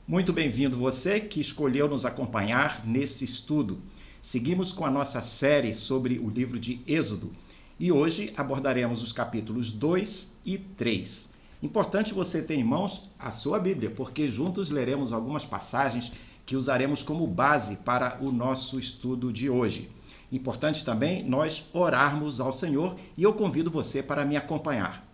Muito bem-vindo você que escolheu nos acompanhar nesse estudo. Seguimos com a nossa série sobre o livro de Êxodo e hoje abordaremos os capítulos 2 e 3. Importante você ter em mãos a sua Bíblia, porque juntos leremos algumas passagens que usaremos como base para o nosso estudo de hoje. Importante também nós orarmos ao Senhor e eu convido você para me acompanhar.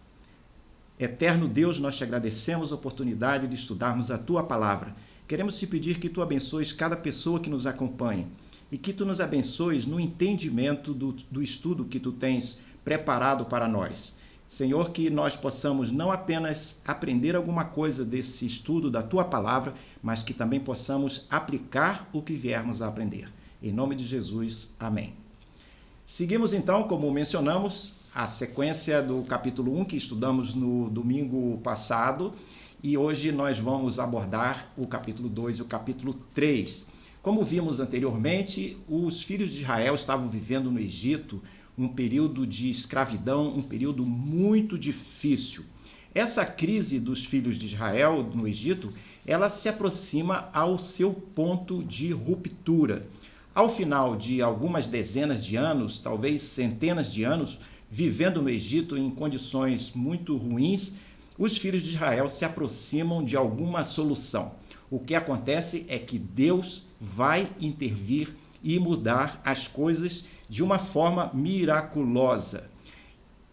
Eterno Deus, nós te agradecemos a oportunidade de estudarmos a Tua Palavra. Queremos te pedir que Tu abençoes cada pessoa que nos acompanha e que Tu nos abençoes no entendimento do estudo que Tu tens preparado para nós. Senhor, que nós possamos não apenas aprender alguma coisa desse estudo da Tua Palavra, mas que também possamos aplicar o que viermos a aprender. Em nome de Jesus, amém. Seguimos então, como mencionamos, a sequência do capítulo 1 que estudamos no domingo passado e hoje nós vamos abordar o capítulo 2 e o capítulo 3. Como vimos anteriormente, os filhos de Israel estavam vivendo no Egito um período de escravidão, um período muito difícil. Essa crise dos filhos de Israel no Egito, ela se aproxima ao seu ponto de ruptura. Ao final de algumas dezenas de anos, talvez centenas de anos, vivendo no Egito em condições muito ruins, os filhos de Israel se aproximam de alguma solução. O que acontece é que Deus vai intervir e mudar as coisas de uma forma miraculosa.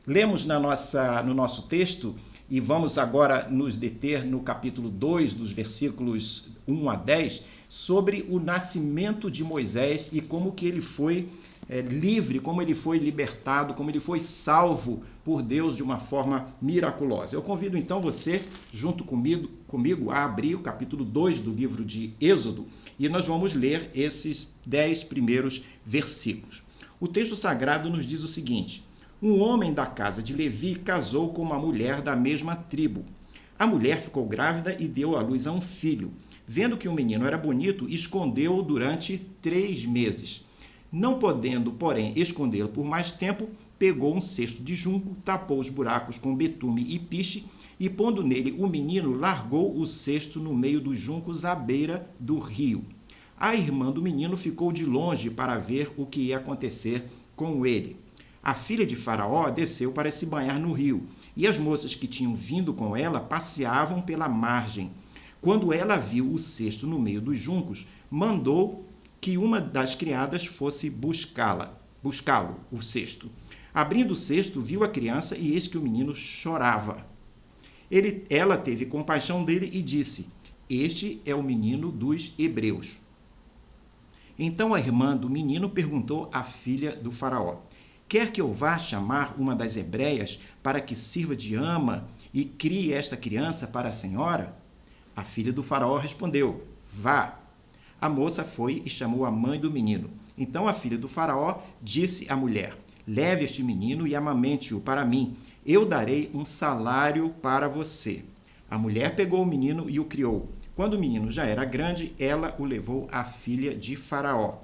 Lemos no nosso texto e vamos agora nos deter no capítulo 2, dos versículos 1 a 10, sobre o nascimento de Moisés e como que ele foi livre, como ele foi libertado, como ele foi salvo por Deus de uma forma miraculosa. Eu convido então você, junto comigo a abrir o capítulo 2 do livro de Êxodo e nós vamos ler esses 10 primeiros versículos. O texto sagrado nos diz o seguinte: um homem da casa de Levi casou com uma mulher da mesma tribo. A mulher ficou grávida e deu à luz a um filho. Vendo que o menino era bonito, escondeu-o durante 3 meses. Não podendo, porém, escondê-lo por mais tempo, pegou um cesto de junco, tapou os buracos com betume e piche e, pondo nele o menino, largou o cesto no meio dos juncos à beira do rio. A irmã do menino ficou de longe para ver o que ia acontecer com ele. A filha de Faraó desceu para se banhar no rio, e as moças que tinham vindo com ela passeavam pela margem. Quando ela viu o cesto no meio dos juncos, mandou que uma das criadas fosse buscá-lo, o cesto. Abrindo o cesto, viu a criança e eis que o menino chorava. Ela teve compaixão dele e disse: este é o menino dos hebreus. Então a irmã do menino perguntou à filha do Faraó: quer que eu vá chamar uma das hebreias para que sirva de ama e crie esta criança para a senhora? A filha do Faraó respondeu: vá. A moça foi e chamou a mãe do menino. Então a filha do Faraó disse à mulher: leve este menino e amamente-o para mim. Eu darei um salário para você. A mulher pegou o menino e o criou. Quando o menino já era grande, ela o levou à filha de Faraó,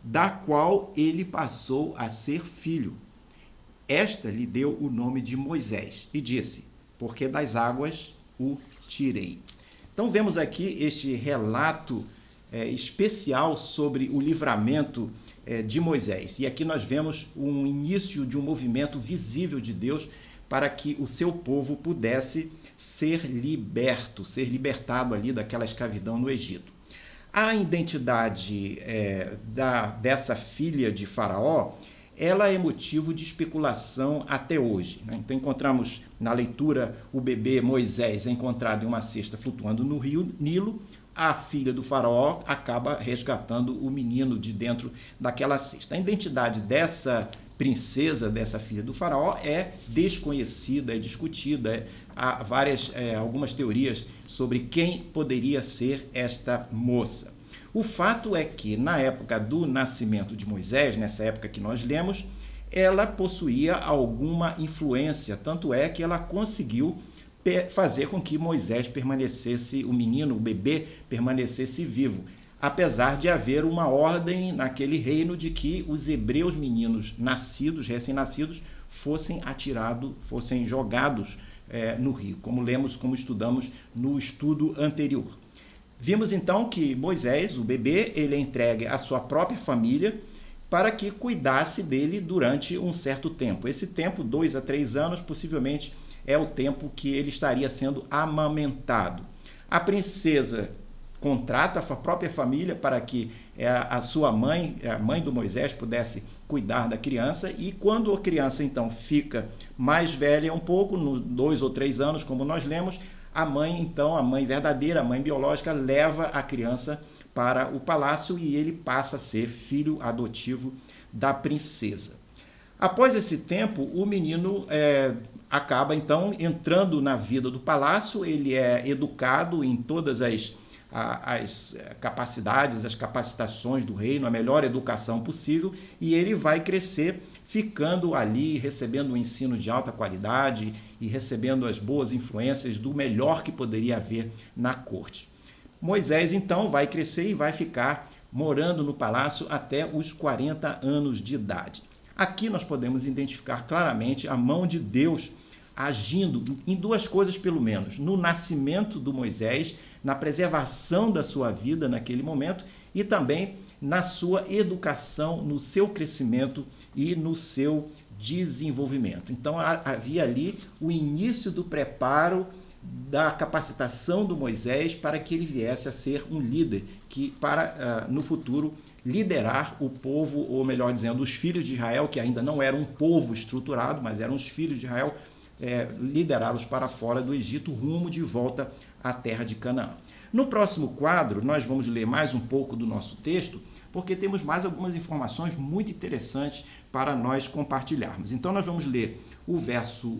da qual ele passou a ser filho. Esta lhe deu o nome de Moisés e disse: porque das águas o tirei. Então vemos aqui este relato especial sobre o livramento de Moisés. E aqui nós vemos um início de um movimento visível de Deus para que o seu povo pudesse ser libertado ali daquela escravidão no Egito. A identidade dessa filha de Faraó, ela é motivo de especulação até hoje. Então encontramos na leitura o bebê Moisés encontrado em uma cesta flutuando no rio Nilo. A filha do Faraó acaba resgatando o menino de dentro daquela cesta. A identidade dessa princesa, dessa filha do Faraó, é desconhecida, é discutida. Há algumas teorias sobre quem poderia ser esta moça. O fato é que, na época do nascimento de Moisés, nessa época que nós lemos, ela possuía alguma influência, tanto é que ela conseguiu fazer com que Moisés permanecesse, o menino, o bebê, permanecesse vivo, apesar de haver uma ordem naquele reino de que os hebreus meninos nascidos, recém-nascidos, fossem jogados no rio, como estudamos no estudo anterior. Vimos então que Moisés, o bebê, ele é entregue à sua própria família para que cuidasse dele durante um certo tempo. Esse tempo, 2 a 3 anos, possivelmente é o tempo que ele estaria sendo amamentado. A princesa contrata a própria família para que a sua mãe, a mãe do Moisés, pudesse cuidar da criança, e quando a criança então fica mais velha um pouco, nos 2 ou 3 anos, como nós lemos, a mãe então, a mãe verdadeira, a mãe biológica, leva a criança para o palácio e ele passa a ser filho adotivo da princesa. Após esse tempo, o menino acaba então entrando na vida do palácio, ele é educado em todas as capacidades, as capacitações do reino, a melhor educação possível, e ele vai crescer ficando ali, recebendo um ensino de alta qualidade e recebendo as boas influências do melhor que poderia haver na corte. Moisés, então, vai crescer e vai ficar morando no palácio até os 40 anos de idade. Aqui nós podemos identificar claramente a mão de Deus agindo em duas coisas, pelo menos: no nascimento do Moisés, na preservação da sua vida naquele momento e também na sua educação, no seu crescimento e no seu desenvolvimento. Então havia ali o início do preparo da capacitação do Moisés para que ele viesse a ser um líder que para no futuro liderar o povo, ou melhor dizendo, os filhos de Israel, que ainda não eram um povo estruturado, mas eram os filhos de Israel, liderá-los para fora do Egito, rumo de volta à terra de Canaã. No próximo quadro, nós vamos ler mais um pouco do nosso texto, porque temos mais algumas informações muito interessantes para nós compartilharmos. Então, nós vamos ler o verso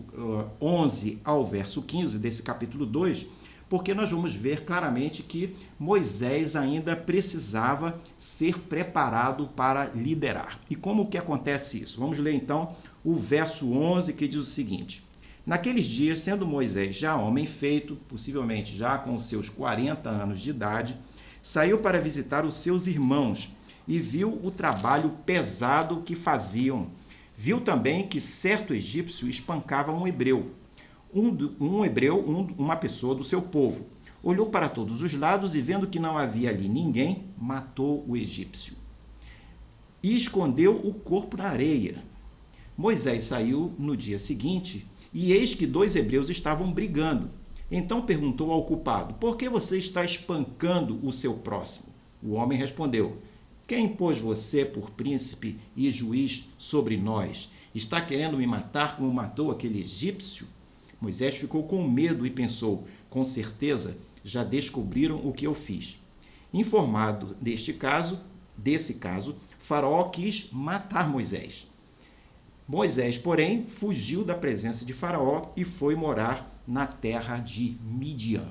11 ao verso 15 desse capítulo 2, porque nós vamos ver claramente que Moisés ainda precisava ser preparado para liderar. E como que acontece isso? Vamos ler, então, o verso 11, que diz o seguinte: Naqueles dias, sendo Moisés já homem feito, possivelmente já com os seus 40 anos de idade, saiu para visitar os seus irmãos e viu o trabalho pesado que faziam. Viu também que certo egípcio espancava um hebreu, uma pessoa do seu povo. Olhou para todos os lados e, vendo que não havia ali ninguém, matou o egípcio e escondeu o corpo na areia. Moisés saiu no dia seguinte e eis que 2 hebreus estavam brigando. Então perguntou ao culpado: por que você está espancando o seu próximo? O homem respondeu: quem pôs você por príncipe e juiz sobre nós? Está querendo me matar como matou aquele egípcio? Moisés ficou com medo e pensou: com certeza já descobriram o que eu fiz. Informado desse caso, Faraó quis matar Moisés. Moisés, porém, fugiu da presença de Faraó e foi morar na terra de Midian.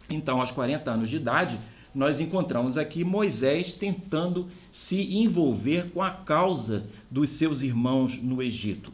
Então, aos 40 anos de idade, nós encontramos aqui Moisés tentando se envolver com a causa dos seus irmãos no Egito.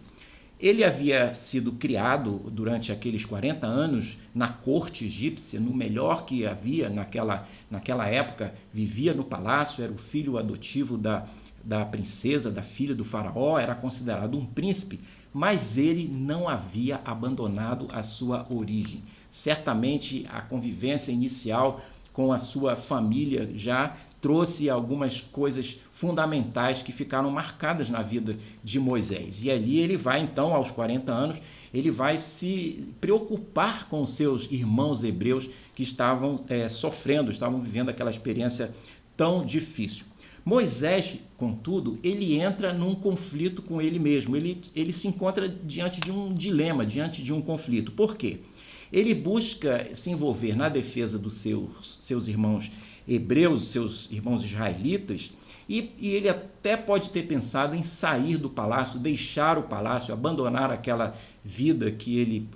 Ele havia sido criado durante aqueles 40 anos na corte egípcia, no melhor que havia naquela época, vivia no palácio, era o filho adotivo da princesa, da filha do faraó, era considerado um príncipe, mas ele não havia abandonado a sua origem. Certamente a convivência inicial com a sua família já trouxe algumas coisas fundamentais que ficaram marcadas na vida de Moisés. E ali ele vai, então, aos 40 anos, ele vai se preocupar com seus irmãos hebreus que estavam sofrendo, estavam vivendo aquela experiência tão difícil. Moisés, contudo, ele entra num conflito com ele mesmo, ele se encontra diante de um dilema, diante de um conflito. Por quê? Ele busca se envolver na defesa dos seus irmãos hebreus, seus irmãos israelitas, e ele até pode ter pensado em sair do palácio, deixar o palácio, abandonar aquela vida que ele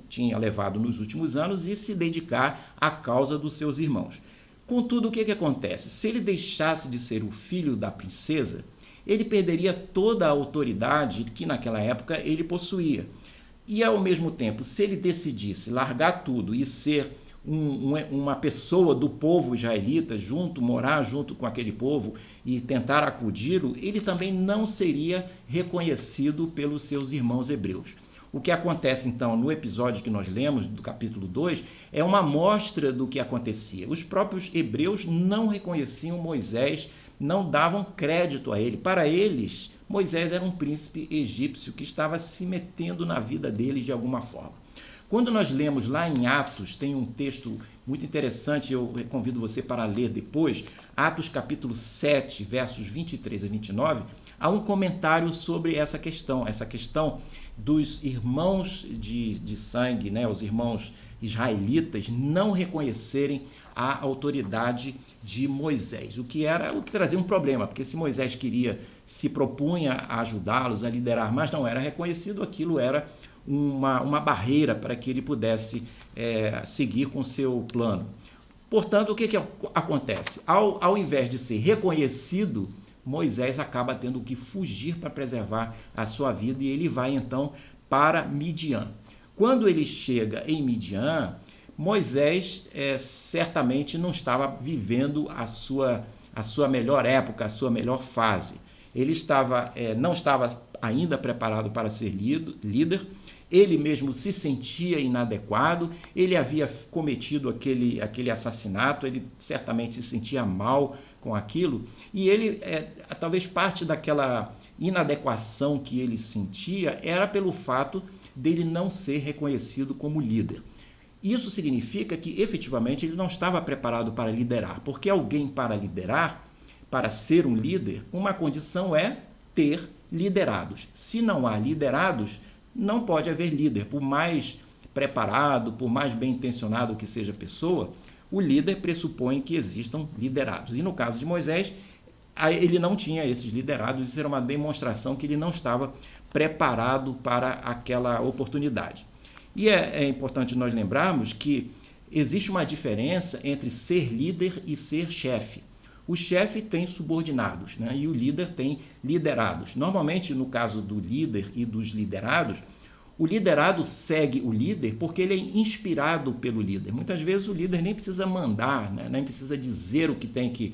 tinha levado nos últimos anos e se dedicar à causa dos seus irmãos. Contudo, o que acontece? Se ele deixasse de ser o filho da princesa, ele perderia toda a autoridade que naquela época ele possuía. E, ao mesmo tempo, se ele decidisse largar tudo e ser uma pessoa do povo israelita, morar junto com aquele povo e tentar acudi-lo, ele também não seria reconhecido pelos seus irmãos hebreus. O que acontece, então, no episódio que nós lemos, do capítulo 2, é uma amostra do que acontecia. Os próprios hebreus não reconheciam Moisés, não davam crédito a ele. Para eles, Moisés era um príncipe egípcio que estava se metendo na vida deles de alguma forma. Quando nós lemos lá em Atos, tem um texto muito interessante, eu convido você para ler depois, Atos capítulo 7, versos 23 a 29, há um comentário sobre essa questão dos irmãos de sangue, né, os irmãos israelitas, não reconhecerem a autoridade de Moisés, o que trazia um problema, porque se Moisés se propunha a ajudá-los, a liderar, mas não era reconhecido, aquilo era uma barreira para que ele pudesse seguir com seu plano. Portanto, o que acontece? Ao invés de ser reconhecido, Moisés acaba tendo que fugir para preservar a sua vida e ele vai então para Midian. Quando ele chega em Midian, Moisés certamente não estava vivendo a sua melhor época, a sua melhor fase. Ele não estava ainda preparado para ser líder, ele mesmo se sentia inadequado, ele havia cometido aquele assassinato, ele certamente se sentia mal com aquilo, e ele, talvez parte daquela inadequação que ele sentia era pelo fato dele não ser reconhecido como líder. Isso significa que, efetivamente, ele não estava preparado para liderar, porque alguém para liderar, para ser um líder, uma condição é ter liderados. Se não há liderados, não pode haver líder. Por mais preparado, por mais bem intencionado que seja a pessoa, o líder pressupõe que existam liderados. E no caso de Moisés, ele não tinha esses liderados, isso era uma demonstração que ele não estava preparado para aquela oportunidade. E é importante nós lembrarmos que existe uma diferença entre ser líder e ser chefe. O chefe tem subordinados, né? E o líder tem liderados. Normalmente, no caso do líder e dos liderados, o liderado segue o líder porque ele é inspirado pelo líder. Muitas vezes o líder nem precisa mandar, né? Nem precisa dizer o que tem que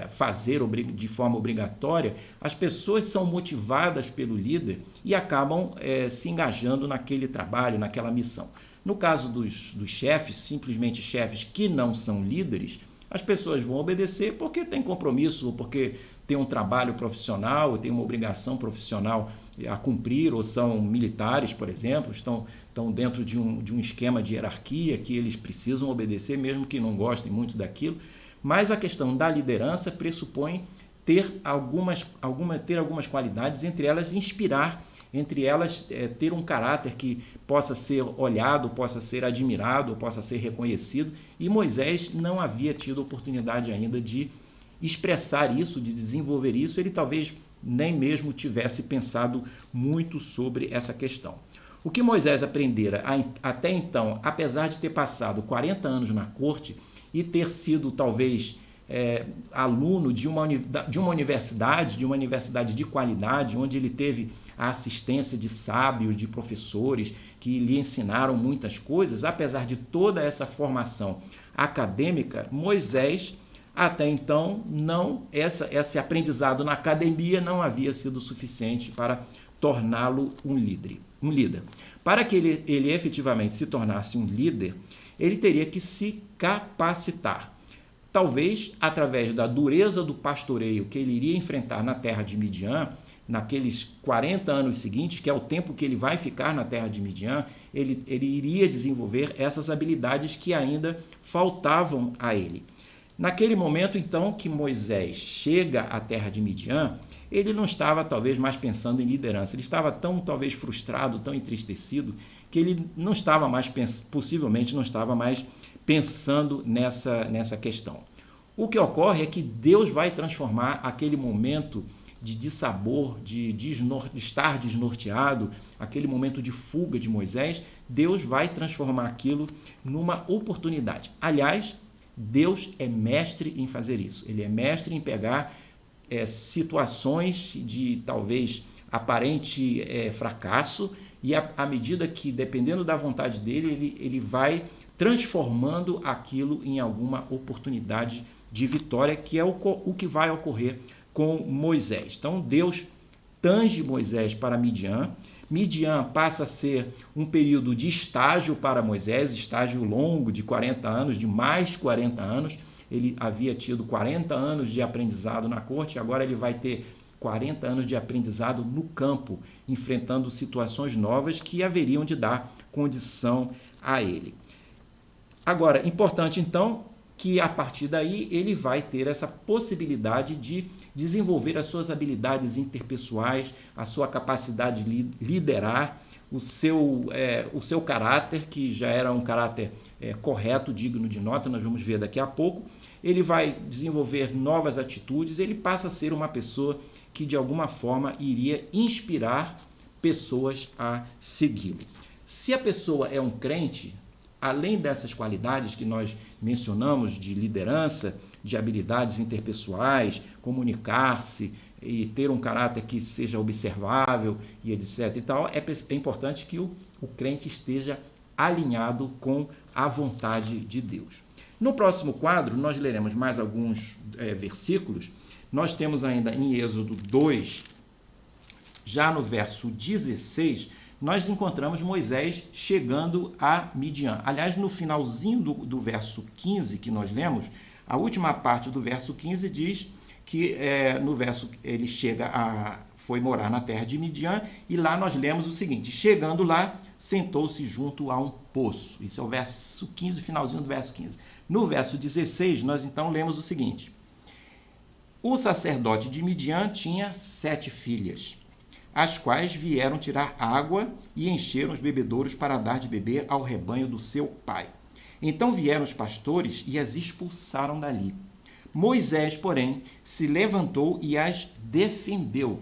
fazer de forma obrigatória. As pessoas são motivadas pelo líder e acabam se engajando naquele trabalho, naquela missão. No caso dos chefes, simplesmente chefes que não são líderes, as pessoas vão obedecer porque tem compromisso, ou porque tem um trabalho profissional, ou tem uma obrigação profissional a cumprir, ou são militares, por exemplo, estão dentro de um esquema de hierarquia que eles precisam obedecer, mesmo que não gostem muito daquilo. Mas a questão da liderança pressupõe ter algumas qualidades, entre elas inspirar, entre elas ter um caráter que possa ser olhado, possa ser admirado, possa ser reconhecido. E Moisés não havia tido oportunidade ainda de expressar isso, de desenvolver isso. Ele talvez nem mesmo tivesse pensado muito sobre essa questão. O que Moisés aprendera até então, apesar de ter passado 40 anos na corte e ter sido talvez aluno de uma universidade de qualidade, onde ele teve a assistência de sábios, de professores que lhe ensinaram muitas coisas, apesar de toda essa formação acadêmica, Moisés, até então, esse aprendizado na academia não havia sido suficiente para torná-lo um líder. Para que ele efetivamente se tornasse um líder, ele teria que se capacitar. Talvez através da dureza do pastoreio que ele iria enfrentar na terra de Midian, naqueles 40 anos seguintes, que é o tempo que ele vai ficar na terra de Midian, ele iria desenvolver essas habilidades que ainda faltavam a ele. Naquele momento, então, que Moisés chega à terra de Midian, ele não estava, talvez, mais pensando em liderança. Ele estava tão, talvez, frustrado, tão entristecido, que ele não estava mais, possivelmente, não estava mais pensando nessa questão. O que ocorre é que Deus vai transformar aquele momento de dissabor, de estar desnorteado, aquele momento de fuga de Moisés, Deus vai transformar aquilo numa oportunidade. Aliás, Deus é mestre em fazer isso. Ele é mestre em pegar situações de talvez aparente fracasso e à medida que, dependendo da vontade dele, ele vai transformando aquilo em alguma oportunidade de vitória, que é o que vai ocorrer com Moisés. Então, Deus tange Moisés para Midian, Midian passa a ser um período de estágio para Moisés, estágio longo de 40 anos, de mais 40 anos. Ele havia tido 40 anos de aprendizado na corte, agora ele vai ter 40 anos de aprendizado no campo, enfrentando situações novas que haveriam de dar condição a ele. Agora, importante então que a partir daí ele vai ter essa possibilidade de desenvolver as suas habilidades interpessoais, a sua capacidade de liderar, o seu caráter, que já era um caráter correto, digno de nota, nós vamos ver daqui a pouco. Ele vai desenvolver novas atitudes, ele passa a ser uma pessoa que de alguma forma iria inspirar pessoas a segui-lo. Se a pessoa é um crente, além dessas qualidades que nós mencionamos de liderança, de habilidades interpessoais, comunicar-se e ter um caráter que seja observável e etc. e tal, é importante que o crente esteja alinhado com a vontade de Deus. No próximo quadro, nós leremos mais alguns versículos. Nós temos ainda em Êxodo 2, já no verso 16, nós encontramos Moisés chegando a Midian. Aliás, no finalzinho do verso 15 que nós lemos, a última parte do verso 15 diz que no verso ele foi morar na terra de Midian, e lá nós lemos o seguinte: chegando lá, sentou-se junto a um poço. Isso é o verso 15, finalzinho do verso 15. No verso 16, nós então lemos o seguinte: o sacerdote de Midian tinha 7 filhas, as quais vieram tirar água e encheram os bebedouros para dar de beber ao rebanho do seu pai. Então vieram os pastores e as expulsaram dali. Moisés, porém, se levantou e as defendeu,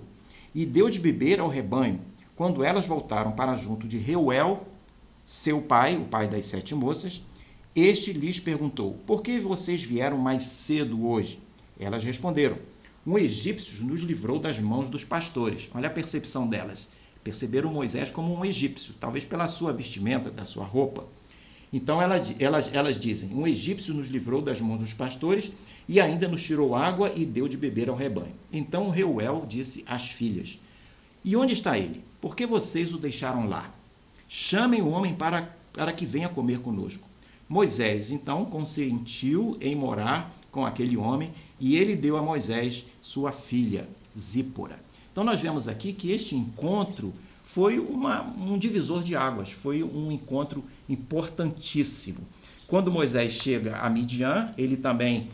e deu de beber ao rebanho. Quando elas voltaram para junto de Reuel, seu pai, o pai das 7 moças, este lhes perguntou: por que vocês vieram mais cedo hoje? Elas responderam: um egípcio nos livrou das mãos dos pastores. Olha a percepção delas. Perceberam Moisés como um egípcio, talvez pela sua vestimenta, da sua roupa. Então elas dizem: um egípcio nos livrou das mãos dos pastores e ainda nos tirou água e deu de beber ao rebanho. Então Reuel disse às filhas: e onde está ele? Por que vocês o deixaram lá? Chamem o homem para que venha comer conosco. Moisés então consentiu em morar com aquele homem, e ele deu a Moisés sua filha, Zípora. Então nós vemos aqui que este encontro foi um divisor de águas, foi um encontro importantíssimo. Quando Moisés chega a Midian, ele também,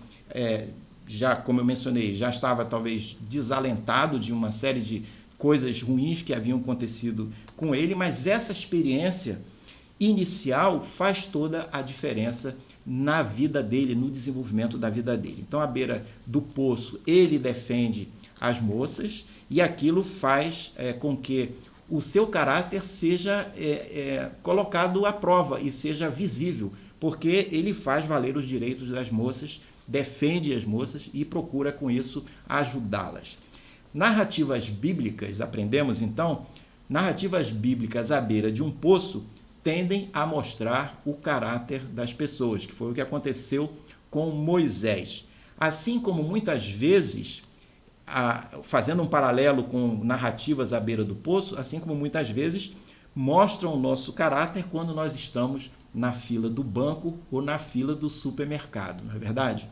já como eu mencionei, já estava talvez desalentado de uma série de coisas ruins que haviam acontecido com ele, mas essa experiência inicial faz toda a diferença na vida dele, no desenvolvimento da vida dele. Então, à beira do poço, ele defende as moças, e aquilo faz com que o seu caráter seja colocado à prova e seja visível, porque ele faz valer os direitos das moças, defende as moças e procura com isso ajudá-las. Narrativas bíblicas, aprendemos então, narrativas bíblicas à beira de um poço tendem a mostrar o caráter das pessoas, que foi o que aconteceu com Moisés. Assim como muitas vezes, fazendo um paralelo com narrativas à beira do poço, assim como muitas vezes mostram o nosso caráter quando nós estamos na fila do banco ou na fila do supermercado, não é verdade?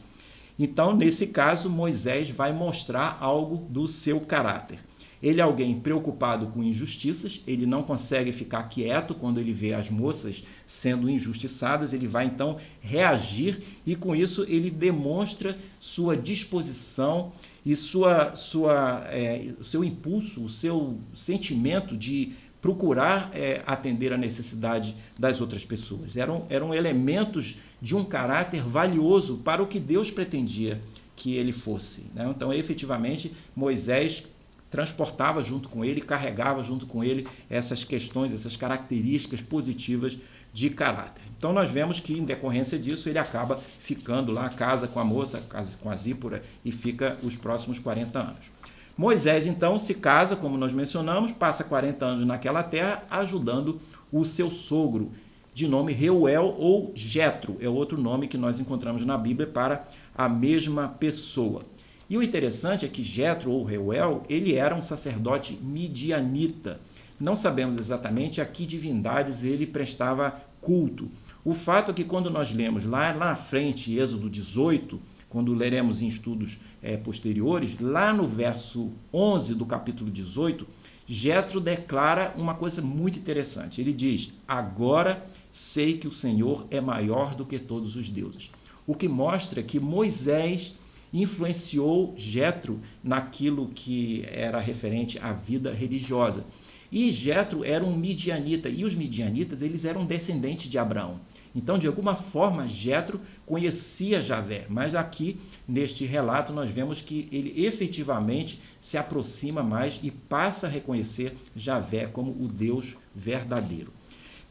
Então, nesse caso, Moisés vai mostrar algo do seu caráter. Ele é alguém preocupado com injustiças, ele não consegue ficar quieto quando ele vê as moças sendo injustiçadas, ele vai então reagir, e com isso ele demonstra sua disposição e seu impulso, o seu sentimento de procurar atender a necessidade das outras pessoas. Eram elementos de um caráter valioso para o que Deus pretendia que ele fosse, né? Então, efetivamente, Moisés transportava junto com ele, carregava junto com ele essas questões, essas características positivas de caráter. Então nós vemos que, em decorrência disso, ele acaba ficando lá, casa com a moça, casa com a Zípora, e fica os próximos 40 anos. Moisés, então, se casa, como nós mencionamos, passa 40 anos naquela terra, ajudando o seu sogro, de nome Reuel ou Jetro, é outro nome que nós encontramos na Bíblia para a mesma pessoa. E o interessante é que Jetro ou Reuel, ele era um sacerdote midianita. não sabemos exatamente a que divindades ele prestava culto. O fato é que quando nós lemos lá na frente, Êxodo 18, quando leremos em estudos posteriores, lá no verso 11 do capítulo 18, Jetro declara uma coisa muito interessante. Ele diz: agora sei que o Senhor é maior do que todos os deuses. O que mostra que Moisés influenciou Jetro naquilo que era referente à vida religiosa. E Jetro era um midianita, e os midianitas eles eram descendentes de Abraão. Então, de alguma forma, Jetro conhecia Javé, mas aqui, neste relato, nós vemos que ele efetivamente se aproxima mais e passa a reconhecer Javé como o Deus verdadeiro.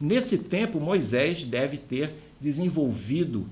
Nesse tempo, Moisés deve ter desenvolvido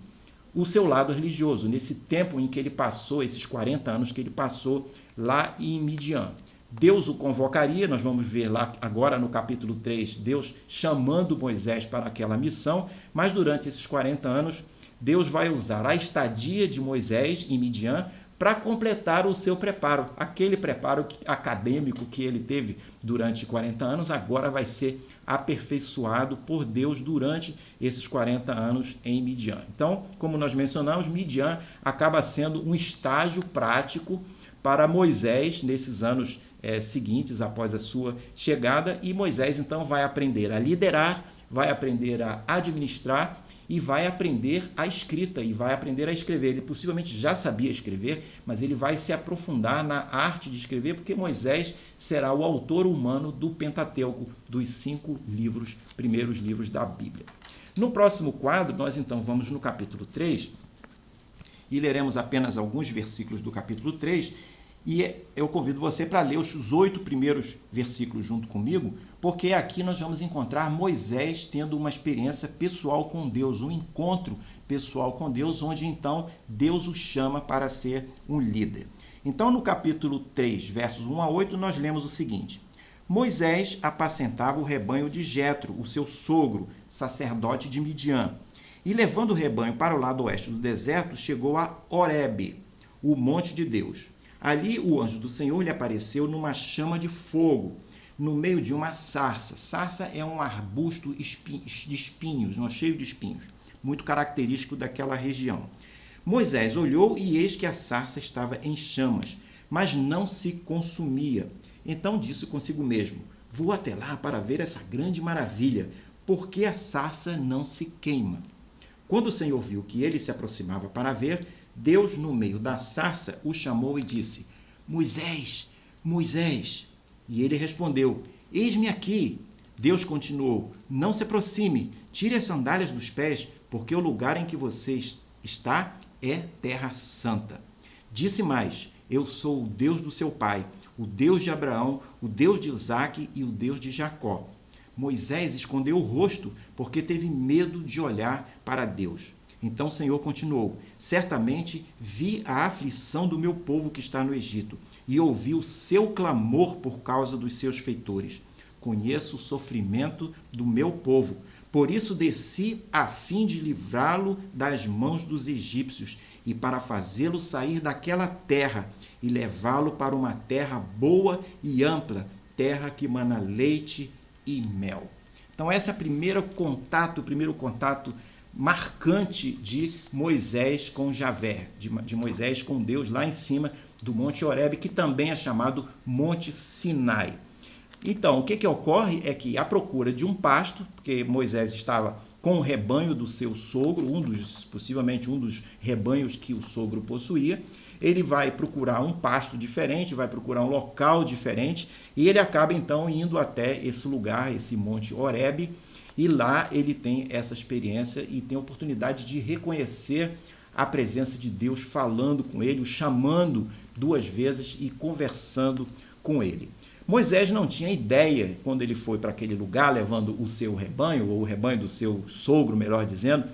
o seu lado religioso, nesse tempo em que ele passou, esses 40 anos que ele passou lá em Midian. Deus o convocaria, nós vamos ver lá agora no capítulo 3, Deus chamando Moisés para aquela missão, mas durante esses 40 anos, Deus vai usar a estadia de Moisés em Midian para completar o seu preparo. Aquele preparo acadêmico que ele teve durante 40 anos, agora vai ser aperfeiçoado por Deus durante esses 40 anos em Midian. Então, como nós mencionamos, Midian acaba sendo um estágio prático para Moisés nesses anos seguintes após a sua chegada, e Moisés então vai aprender a liderar, vai aprender a administrar e vai aprender a escrita e vai aprender a escrever. Ele possivelmente já sabia escrever, mas ele vai se aprofundar na arte de escrever, porque Moisés será o autor humano do Pentateuco, dos 5 livros, primeiros livros da Bíblia. No próximo quadro, nós então vamos no capítulo 3 e leremos apenas alguns versículos do capítulo 3, e eu convido você para ler os 8 primeiros versículos junto comigo, porque aqui nós vamos encontrar Moisés tendo uma experiência pessoal com Deus, um encontro pessoal com Deus, onde então Deus o chama para ser um líder. Então, no capítulo 3, versos 1 a 8, nós lemos o seguinte: Moisés apacentava o rebanho de Jetro, o seu sogro, sacerdote de Midian, e levando o rebanho para o lado oeste do deserto, chegou a Horebe, o monte de Deus. Ali o anjo do Senhor lhe apareceu numa chama de fogo, no meio de uma sarça. Sarça é um arbusto de espinhos, cheio de espinhos, muito característico daquela região. Moisés olhou e eis que a sarça estava em chamas, mas não se consumia. Então disse consigo mesmo: vou até lá para ver essa grande maravilha, porque a sarça não se queima. Quando o Senhor viu que ele se aproximava para ver, Deus, no meio da sarça, o chamou e disse: Moisés, Moisés. E ele respondeu: eis-me aqui. Deus continuou: não se aproxime, tire as sandálias dos pés, porque o lugar em que você está é terra santa. Disse mais: eu sou o Deus do seu pai, o Deus de Abraão, o Deus de Isaque e o Deus de Jacó. Moisés escondeu o rosto, porque teve medo de olhar para Deus. Então o Senhor continuou: certamente vi a aflição do meu povo que está no Egito, e ouvi o seu clamor por causa dos seus feitores. Conheço o sofrimento do meu povo, por isso desci a fim de livrá-lo das mãos dos egípcios, e para fazê-lo sair daquela terra, e levá-lo para uma terra boa e ampla, terra que mana leite e mel. Então esse é o primeiro contato marcante de Moisés com Javé, de Moisés com Deus lá em cima do Monte Horebe, que também é chamado Monte Sinai. Então, o que ocorre é que, à procura de um pasto, porque Moisés estava com o rebanho do seu sogro, possivelmente um dos rebanhos que o sogro possuía, ele vai procurar um pasto diferente, vai procurar um local diferente, e ele acaba então indo até esse lugar, esse Monte Horebe, e lá ele tem essa experiência e tem a oportunidade de reconhecer a presença de Deus falando com ele, o chamando 2 vezes e conversando com ele. Moisés não tinha ideia, quando ele foi para aquele lugar levando o seu rebanho, ou o rebanho do seu sogro, melhor dizendo,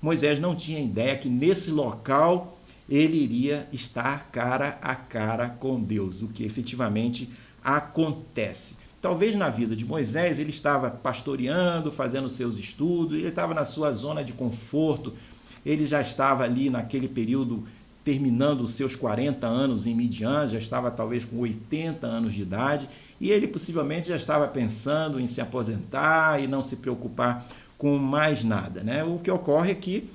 Moisés não tinha ideia que nesse local ele iria estar cara a cara com Deus, o que efetivamente acontece. Talvez na vida de Moisés ele estava pastoreando, fazendo seus estudos, ele estava na sua zona de conforto, ele já estava ali naquele período terminando os seus 40 anos em Midian, já estava talvez com 80 anos de idade, e ele possivelmente já estava pensando em se aposentar e não se preocupar com mais nada, né? O que ocorre é que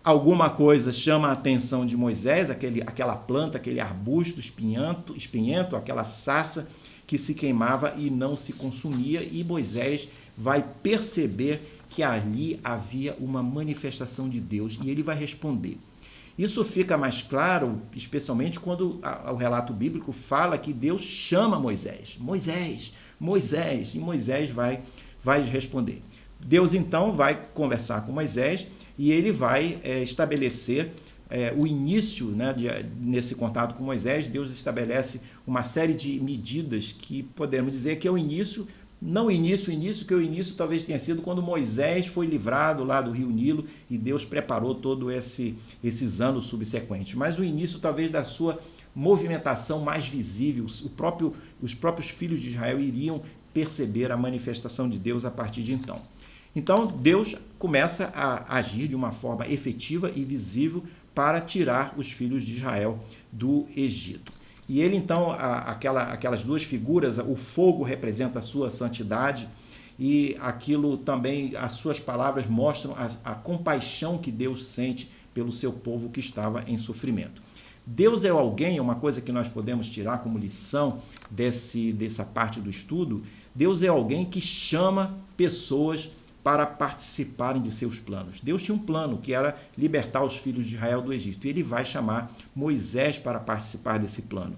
alguma coisa chama a atenção de Moisés, aquela planta, aquele arbusto espinhento, aquela sarça que se queimava e não se consumia, e Moisés vai perceber que ali havia uma manifestação de Deus, e ele vai responder. Isso fica mais claro, especialmente quando o relato bíblico fala que Deus chama Moisés. Moisés, Moisés, e Moisés vai responder. Deus então vai conversar com Moisés e ele vai estabelecer o início, né, nesse contato com Moisés. Deus estabelece uma série de medidas que podemos dizer que é o início, não o início, que o início talvez tenha sido quando Moisés foi livrado lá do rio Nilo e Deus preparou todo esses anos subsequentes, mas o início talvez da sua movimentação mais visível. Os próprios filhos de Israel iriam perceber a manifestação de Deus a partir de então. Então, Deus começa a agir de uma forma efetiva e visível para tirar os filhos de Israel do Egito. E ele, então, aquelas duas figuras, o fogo representa a sua santidade e aquilo também, as suas palavras mostram a compaixão que Deus sente pelo seu povo que estava em sofrimento. Deus é alguém, uma coisa que nós podemos tirar como lição dessa parte do estudo, Deus é alguém que chama pessoas para participarem de seus planos. Deus tinha um plano que era libertar os filhos de Israel do Egito, e ele vai chamar Moisés para participar desse plano.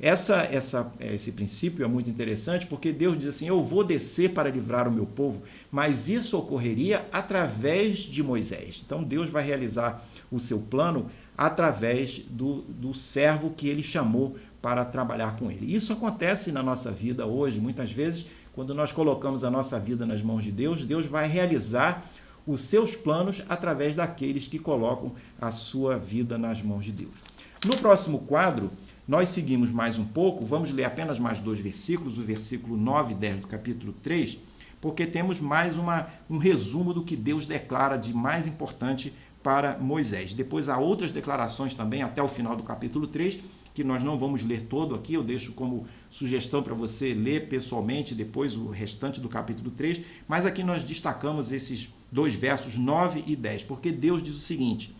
Esse princípio é muito interessante porque Deus diz assim: eu vou descer para livrar o meu povo, mas isso ocorreria através de Moisés. Então Deus vai realizar o seu plano através do servo que ele chamou para trabalhar com ele. Isso acontece na nossa vida hoje, muitas vezes. Quando nós colocamos a nossa vida nas mãos de Deus, Deus vai realizar os seus planos através daqueles que colocam a sua vida nas mãos de Deus. No próximo quadro, nós seguimos mais um pouco, vamos ler apenas mais 2 versículos, o versículo 9 e 10 do capítulo 3, porque temos mais um resumo do que Deus declara de mais importante para Moisés. Depois há outras declarações também até o final do capítulo 3, que nós não vamos ler todo aqui, eu deixo como sugestão para você ler pessoalmente depois o restante do capítulo 3, mas aqui nós destacamos esses 2 versos 9 e 10, porque Deus diz o seguinte: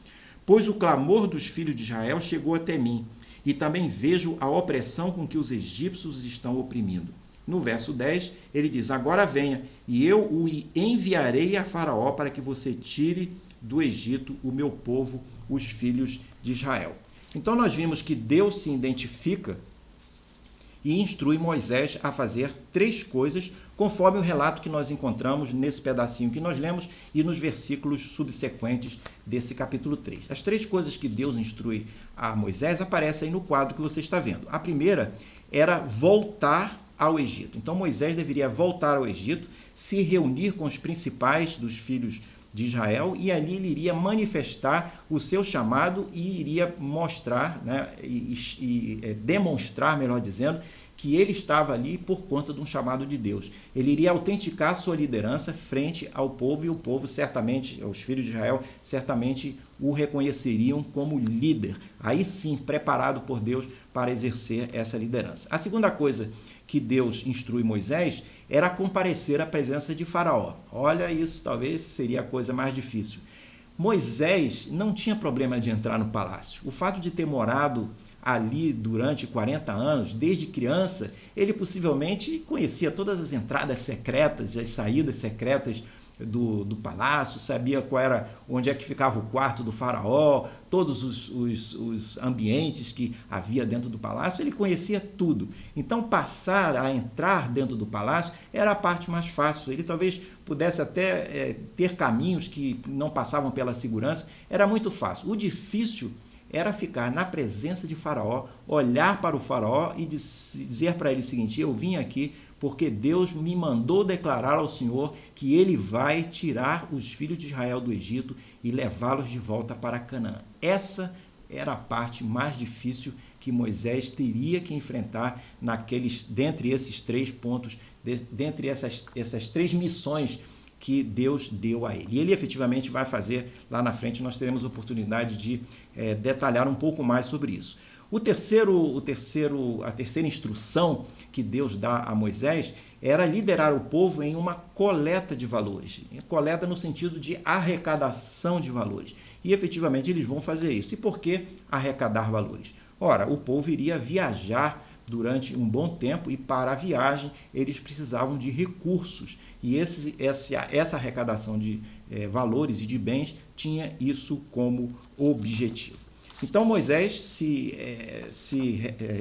pois o clamor dos filhos de Israel chegou até mim, e também vejo a opressão com que os egípcios estão oprimindo. No verso 10, ele diz: agora venha, e eu o enviarei a Faraó para que você tire do Egito o meu povo, os filhos de Israel. Então nós vimos que Deus se identifica e instrui Moisés a fazer 3 coisas, conforme o relato que nós encontramos nesse pedacinho que nós lemos e nos versículos subsequentes desse capítulo 3. As 3 coisas que Deus instrui a Moisés aparecem aí no quadro que você está vendo. A primeira era voltar ao Egito. Então Moisés deveria voltar ao Egito, se reunir com os principais dos filhos de Israel, e ali ele iria manifestar o seu chamado e iria mostrar, né, demonstrar, melhor dizendo, que ele estava ali por conta de um chamado de Deus. Ele iria autenticar sua liderança frente ao povo, e o povo certamente, os filhos de Israel, certamente o reconheceriam como líder, aí sim preparado por Deus para exercer essa liderança. A segunda coisa que Deus instrui Moisés era comparecer à presença de Faraó. Olha, isso talvez seria a coisa mais difícil. Moisés não tinha problema de entrar no palácio. O fato de ter morado ali durante 40 anos, desde criança, ele possivelmente conhecia todas as entradas secretas e as saídas secretas do palácio, sabia onde é que ficava o quarto do faraó, todos os ambientes que havia dentro do palácio, ele conhecia tudo. Então, passar a entrar dentro do palácio era a parte mais fácil. Ele talvez pudesse até ter caminhos que não passavam pela segurança, era muito fácil. O difícil era ficar na presença de Faraó, olhar para o Faraó e dizer para ele o seguinte: eu vim aqui porque Deus me mandou declarar ao Senhor que ele vai tirar os filhos de Israel do Egito e levá-los de volta para Canaã. Essa era a parte mais difícil que Moisés teria que enfrentar dentre esses 3 pontos, dentre essas 3 missões que Deus deu a ele. E ele efetivamente vai fazer, lá na frente nós teremos oportunidade de detalhar um pouco mais sobre isso. A terceira instrução que Deus dá a Moisés era liderar o povo em uma coleta de valores. Coleta no sentido de arrecadação de valores. E efetivamente eles vão fazer isso. E por que arrecadar valores? Ora, o povo iria viajar durante um bom tempo e para a viagem eles precisavam de recursos. E essa arrecadação de valores e de bens tinha isso como objetivo. Então Moisés se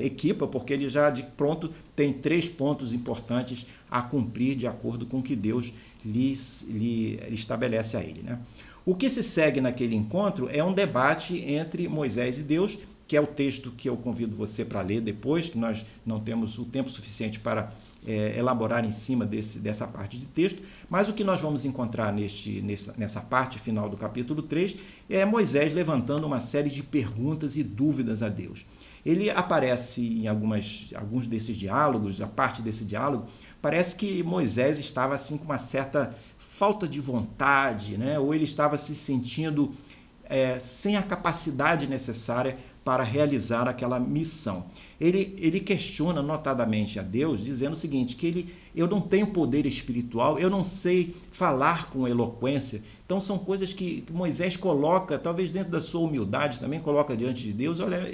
equipa, porque ele já de pronto tem 3 pontos importantes a cumprir de acordo com o que Deus lhe estabelece a ele, né? O que se segue naquele encontro é um debate entre Moisés e Deus, que é o texto que eu convido você para ler depois, que nós não temos o tempo suficiente para elaborar em cima dessa parte de texto, mas o que nós vamos encontrar nessa parte final do capítulo 3 é Moisés levantando uma série de perguntas e dúvidas a Deus. Ele aparece em alguns desses diálogos, a parte desse diálogo, parece que Moisés estava assim com uma certa falta de vontade, né? Ou ele estava se sentindo sem a capacidade necessária para realizar aquela missão. Ele questiona notadamente a Deus, dizendo o seguinte, que eu não tenho poder espiritual, eu não sei falar com eloquência. Então são coisas que Moisés coloca, talvez dentro da sua humildade também, coloca diante de Deus, olha,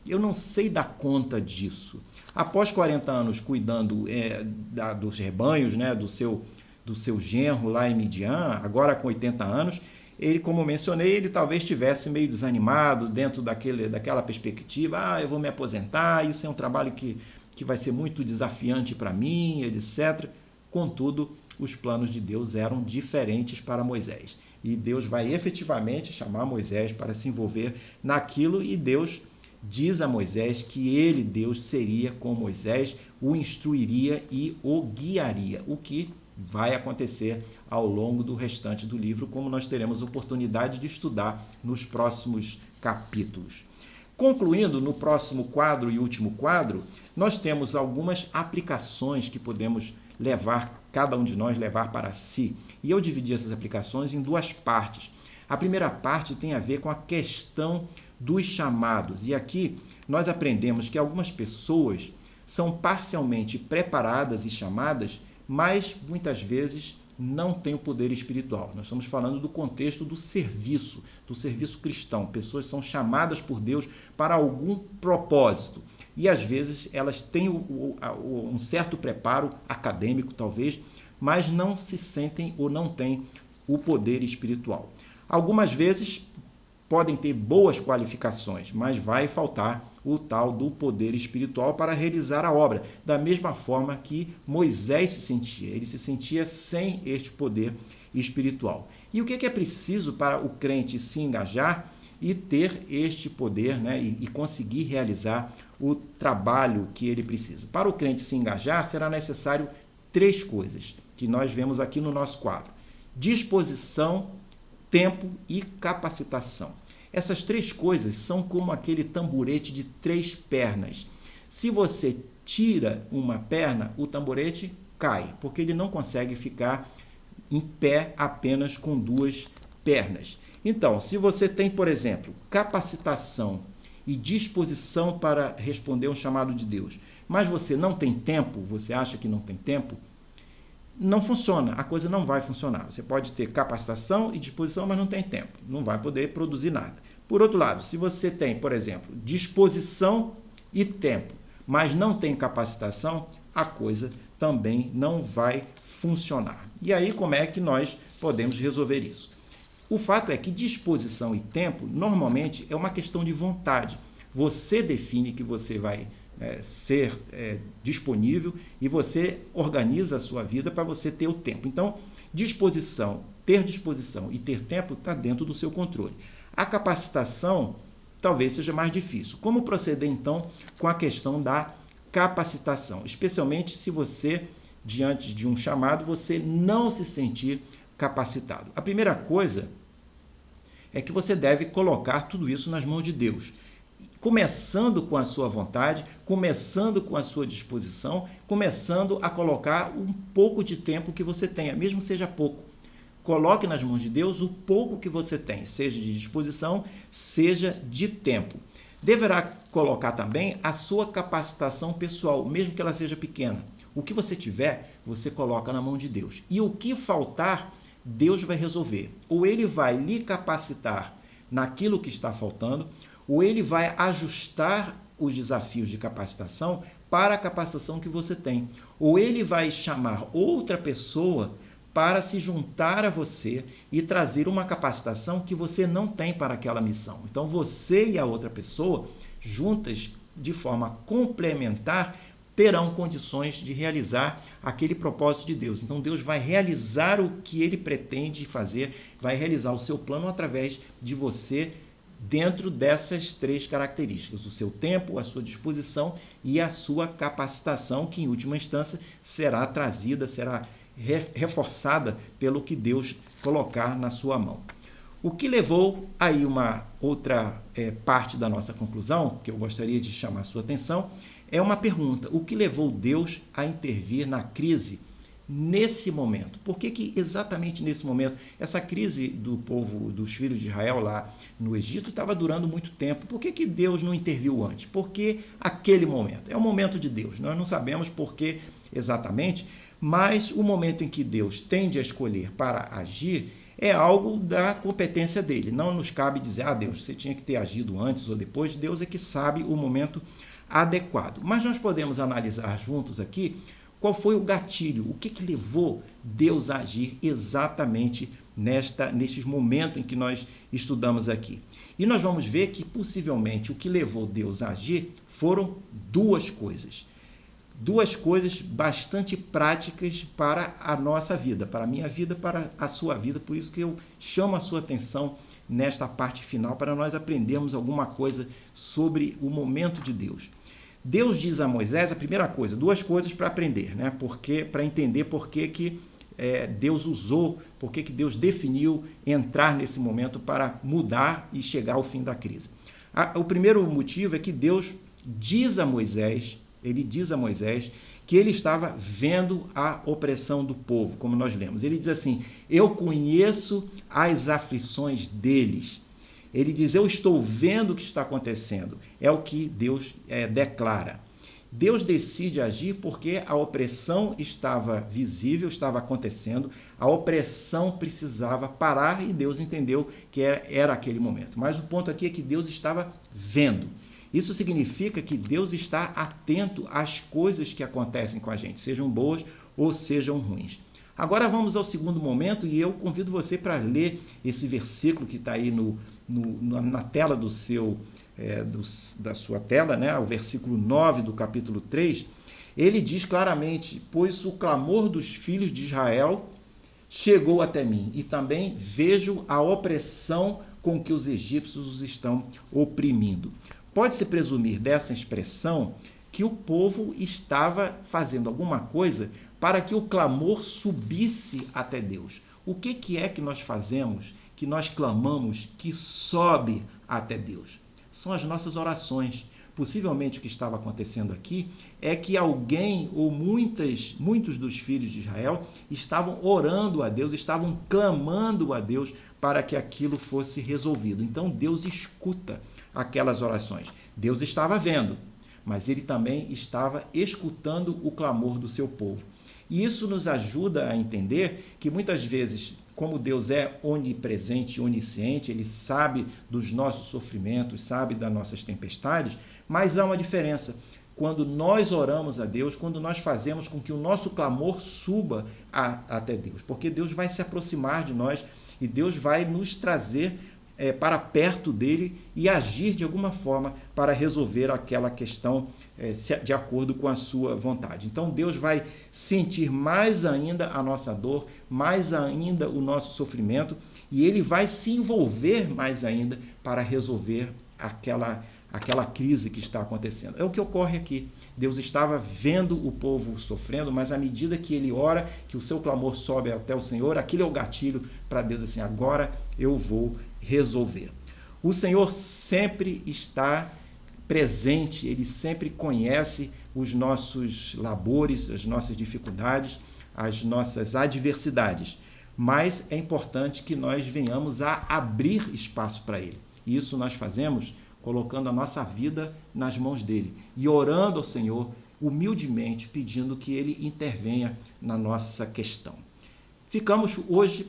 eu não sei dar conta disso. Após 40 anos cuidando dos rebanhos, né, do seu genro lá em Midian, agora com 80 anos, ele, como mencionei, ele talvez estivesse meio desanimado dentro daquela perspectiva, eu vou me aposentar, isso é um trabalho que vai ser muito desafiante para mim, etc. Contudo, os planos de Deus eram diferentes para Moisés. E Deus vai efetivamente chamar Moisés para se envolver naquilo, e Deus diz a Moisés que ele, Deus, seria com Moisés, o instruiria e o guiaria, o que vai acontecer ao longo do restante do livro, como nós teremos oportunidade de estudar nos próximos capítulos. Concluindo, no próximo quadro e último quadro, nós temos algumas aplicações que podemos cada um de nós levar para si. E eu dividi essas aplicações em 2 partes. A primeira parte tem a ver com a questão dos chamados. E aqui nós aprendemos que algumas pessoas são parcialmente preparadas e chamadas, mas muitas vezes não têm o poder espiritual. Nós estamos falando do contexto do serviço cristão. Pessoas são chamadas por Deus para algum propósito. E às vezes elas têm um certo preparo acadêmico, talvez, mas não se sentem ou não têm o poder espiritual. Algumas vezes podem ter boas qualificações, mas vai faltar o tal do poder espiritual para realizar a obra, da mesma forma que Moisés se sentia. Ele se sentia sem este poder espiritual. E o que é preciso para o crente se engajar e ter este poder, né, e conseguir realizar o trabalho que ele precisa? Para o crente se engajar, será necessário 3 coisas, que nós vemos aqui no nosso quadro: disposição, tempo e capacitação. Essas 3 coisas são como aquele tamborete de 3 pernas. Se você tira uma perna, o tamborete cai, porque ele não consegue ficar em pé apenas com 2 pernas. Então, se você tem, por exemplo, capacitação e disposição para responder um chamado de Deus, mas você não tem tempo, você acha que não tem tempo, não funciona, a coisa não vai funcionar. Você pode ter capacitação e disposição, mas não tem tempo, não vai poder produzir nada. Por outro lado, se você tem, por exemplo, disposição e tempo, mas não tem capacitação, a coisa também não vai funcionar. E aí, como é que nós podemos resolver isso? O fato é que disposição e tempo, normalmente, é uma questão de vontade. Você define que você vai ser disponível e você organiza a sua vida para você ter o tempo. Então, ter disposição e ter tempo está dentro do seu controle. A capacitação talvez seja mais difícil. Como proceder, então, com a questão da capacitação? Especialmente se você, diante de um chamado, você não se sentir capacitado. A primeira coisa é que você deve colocar tudo isso nas mãos de Deus. Começando com a sua vontade, começando com a sua disposição, começando a colocar um pouco de tempo que você tenha, mesmo seja pouco. Coloque nas mãos de Deus o pouco que você tem, seja de disposição, seja de tempo. Deverá colocar também a sua capacitação pessoal, mesmo que ela seja pequena. O que você tiver, você coloca na mão de Deus. E o que faltar, Deus vai resolver. Ou ele vai lhe capacitar naquilo que está faltando, ou ele vai ajustar os desafios de capacitação para a capacitação que você tem. Ou ele vai chamar outra pessoa para se juntar a você e trazer uma capacitação que você não tem para aquela missão. Então, você e a outra pessoa, juntas, de forma complementar, terão condições de realizar aquele propósito de Deus. Então, Deus vai realizar o que ele pretende fazer, vai realizar o seu plano através de você, dentro dessas 3 características: o seu tempo, a sua disposição e a sua capacitação, que em última instância será trazida, será reforçada pelo que Deus colocar na sua mão. O que levou aí uma outra parte da nossa conclusão, que eu gostaria de chamar a sua atenção, é uma pergunta: o que levou Deus a intervir na crise nesse momento? Por que exatamente nesse momento? Essa crise do povo, dos filhos de Israel lá no Egito, estava durando muito tempo. Por que Deus não interviu antes? Por que aquele momento? É o momento de Deus. Nós não sabemos por que exatamente, mas o momento em que Deus tende a escolher para agir é algo da competência dele. Não nos cabe dizer: Deus, você tinha que ter agido antes ou depois. Deus é que sabe o momento adequado. Mas nós podemos analisar juntos aqui qual foi o gatilho, o que levou Deus a agir exatamente nestes momentos em que nós estudamos aqui. E nós vamos ver que, possivelmente, o que levou Deus a agir foram 2 coisas. 2 coisas bastante práticas para a nossa vida, para a minha vida, para a sua vida. Por isso que eu chamo a sua atenção nesta parte final, para nós aprendermos alguma coisa sobre o momento de Deus. Deus diz a Moisés, a primeira coisa, 2 coisas para aprender, né? Para entender por que Deus usou, por que Deus definiu entrar nesse momento para mudar e chegar ao fim da crise. O primeiro motivo é que Deus diz a Moisés, que ele estava vendo a opressão do povo, como nós lemos. Ele diz assim: eu conheço as aflições deles. Ele diz: eu estou vendo o que está acontecendo. É o que Deus declara. Deus decide agir porque a opressão estava visível, estava acontecendo, a opressão precisava parar e Deus entendeu que era aquele momento. Mas o ponto aqui é que Deus estava vendo. Isso significa que Deus está atento às coisas que acontecem com a gente, sejam boas ou sejam ruins. Agora vamos ao segundo momento e eu convido você para ler esse versículo que está aí na tela da sua tela, né? O versículo 9 do capítulo 3. Ele diz claramente: pois o clamor dos filhos de Israel chegou até mim, e também vejo a opressão com que os egípcios os estão oprimindo. Pode-se presumir dessa expressão que o povo estava fazendo alguma coisa para que o clamor subisse até Deus. O que é que nós fazemos, que nós clamamos, que sobe até Deus? São as nossas orações. Possivelmente o que estava acontecendo aqui é que alguém ou muitos dos filhos de Israel estavam orando a Deus, estavam clamando a Deus para que aquilo fosse resolvido. Então Deus escuta aquelas orações. Deus estava vendo, mas ele também estava escutando o clamor do seu povo. E isso nos ajuda a entender que muitas vezes, como Deus é onipresente e onisciente, ele sabe dos nossos sofrimentos, sabe das nossas tempestades, mas há uma diferença. Quando nós oramos a Deus, quando nós fazemos com que o nosso clamor suba até Deus, porque Deus vai se aproximar de nós e Deus vai nos trazer para perto dele e agir de alguma forma para resolver aquela questão de acordo com a sua vontade. Então Deus vai sentir mais ainda a nossa dor, mais ainda o nosso sofrimento, e ele vai se envolver mais ainda para resolver aquela crise que está acontecendo. É o que ocorre aqui. Deus estava vendo o povo sofrendo, mas à medida que ele ora, que o seu clamor sobe até o Senhor, aquilo é o gatilho para Deus assim: agora eu vou resolver. O Senhor sempre está presente, ele sempre conhece os nossos labores, as nossas dificuldades, as nossas adversidades. mas é importante que nós venhamos a abrir espaço para Ele. E isso nós fazemos colocando a nossa vida nas mãos dele e orando ao Senhor humildemente, pedindo que Ele intervenha na nossa questão. Ficamos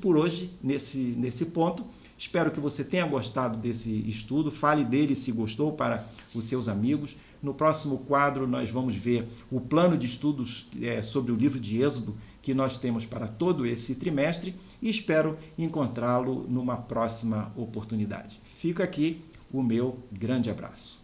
por hoje nesse ponto. Espero que você tenha gostado desse estudo. Fale dele se gostou para os seus amigos. No próximo quadro, nós vamos ver o plano de estudos sobre o livro de Êxodo que nós temos para todo esse trimestre e espero encontrá-lo numa próxima oportunidade. Fica aqui o meu grande abraço.